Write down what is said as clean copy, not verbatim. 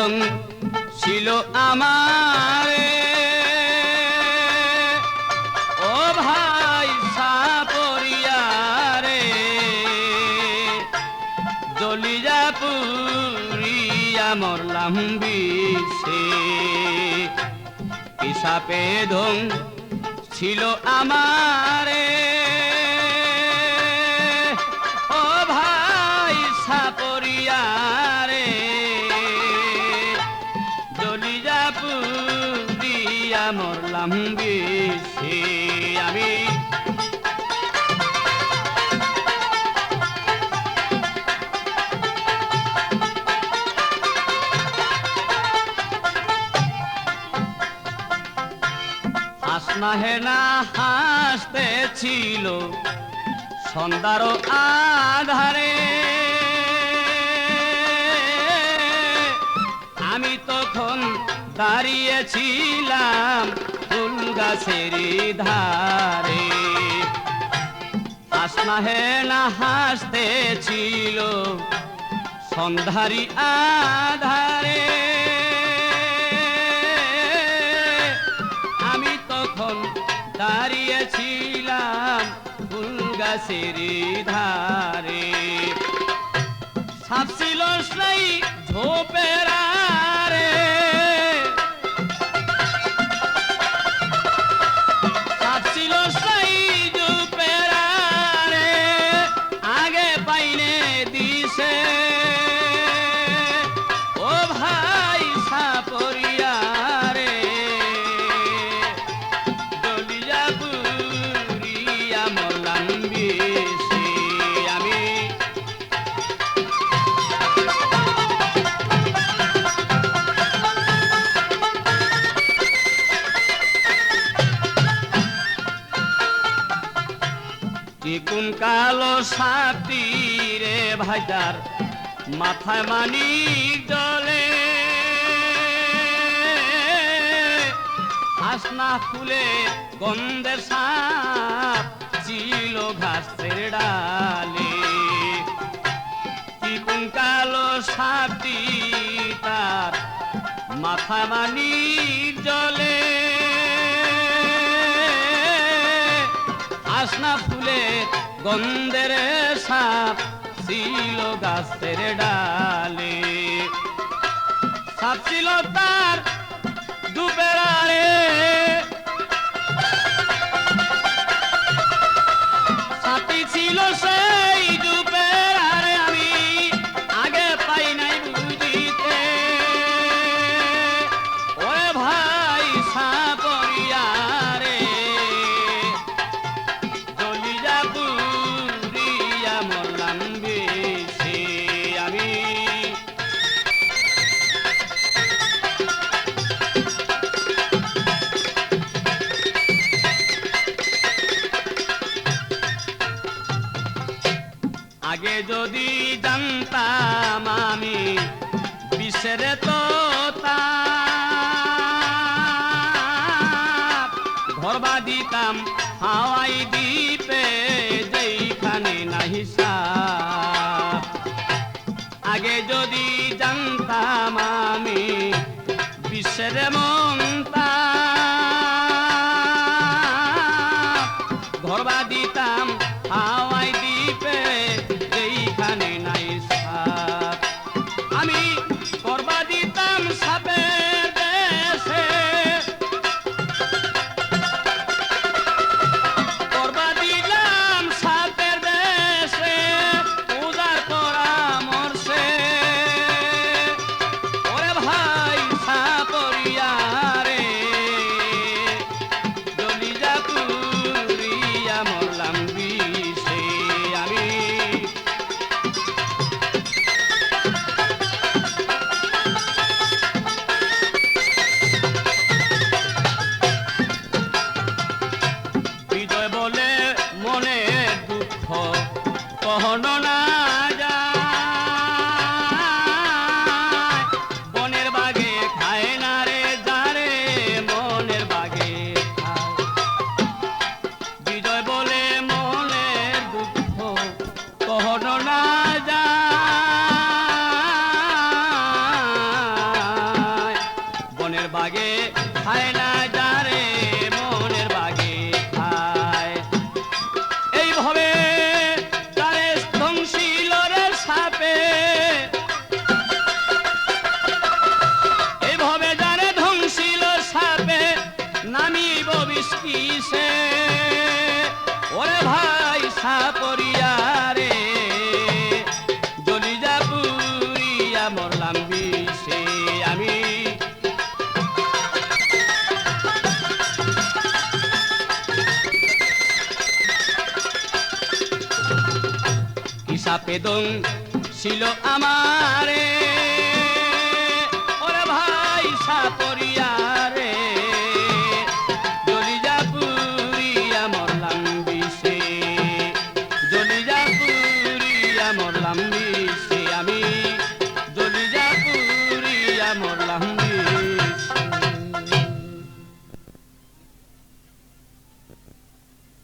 ধন ছিল আমারে ও ভাই সাপরিয়ারে জ্বলিয়া পুরিয়া মরলাম বিষে পিসাপে ধন ছিল আমারে ও ভাই সাপরিয়ারে জ্বলিয়া পুরিয়া মরলাম বিষে আমি হাসনা হেনা হাসতেছিল সন্ধ্যার আধারে আমি তখন দাঁড়িয়েছিলাম ফুল গাছের ধারে হাসনা হেনা হাসতেছিল সন্ধ্যারি আধারে দাঁড়িয়েছিলাম ফুল গাছের ধারে সাপ ছিল সেই ঝোপের আড়ে সাপ ছিল সেই ঝোপের আড়ে আগে পাইনে দিছে ও ভাই সাপরিয়ারে কোন কালো সাপটি রে ভাইদার মাথায় মানিক জলে হাসনা ফুলে গন্ধের সাপ ছিল ঘাসের ডালে কোন কালো সাপটি তার মাথায় মানিক জলে হাসনা ফুলে গন্ধের সাপ ছিল গাছের ডালে সাপ ছিল তার ডুবের আড়ে সাপটি ছিল সেই ডুবের আড়ে আমি আগে পাই নাই বুঝিতে ওরে ভাই সাপরিয়ারে আগে যদি জানতাম আমি বিষের তো ঘরবা দিতাম হাওয়াই দ্বীপে যেখানে নাহি সাপ আগে যদি জানতাম আমি বিষের মনতা ঘরবা দিতাম হাওয়াই দ্বীপে যেখানে নাই সাপ আমি করবা দিতাম সাপের দেশে করবা দিলাম সাপের দেশে পূজার পরামর্শে ওরে ভাই সাপরিয়ারে বাগে খায় না যারে মনের বাগে খায় এইভাবে তারে ধ্বংসিল রে সাপে এইভাবে যারে ধ্বংসিল সাপে নামিব বিস্কিসে ওরে ভাই সাপরিয়া রে জলিজা পুরিয়া মরলাম বিষে আমি কি সাপে দং ছিল আমারে